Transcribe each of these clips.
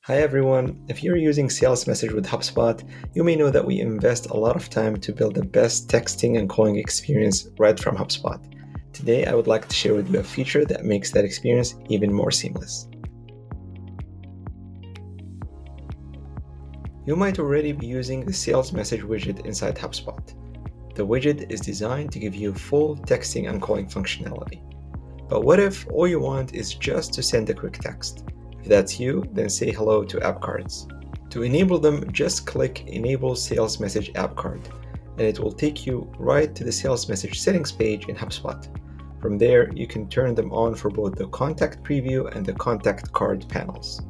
Hi everyone, if you're using Sales Message with HubSpot, you may know that we invest a lot of time to build the best texting and calling experience right from HubSpot. Today, I would like to share with you a feature that makes that experience even more seamless. You might already be using the Sales Message widget inside HubSpot. The widget is designed to give you full texting and calling functionality. But what if all you want is just to send a quick text? If that's you, then say hello to App Cards. To enable them, just click Enable Sales Message App Card, and it will take you right to the Sales Message settings page in HubSpot. From there, you can turn them on for both the Contact Preview and the Contact Card panels.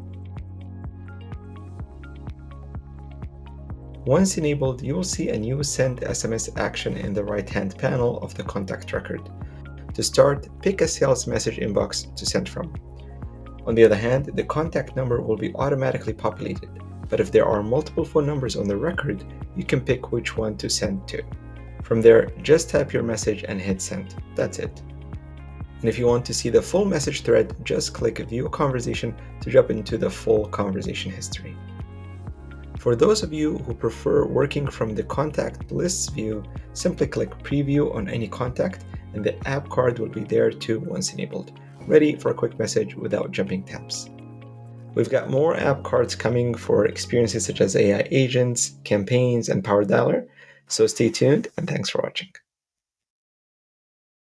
Once enabled, you will see a new Send SMS action in the right-hand panel of the contact record. To start, pick a sales message inbox to send from. On the other hand, the contact number will be automatically populated, but if there are multiple phone numbers on the record, you can pick which one to send to. From there, just type your message and hit send. That's it. And if you want to see the full message thread, just click View Conversation to jump into the full conversation history. For those of you who prefer working from the contact lists view, simply click Preview on any contact, and the app card will be there too once enabled, ready for a quick message without jumping tabs. We've got more app cards coming for experiences such as AI agents, campaigns, and Power Dialer, so stay tuned and thanks for watching.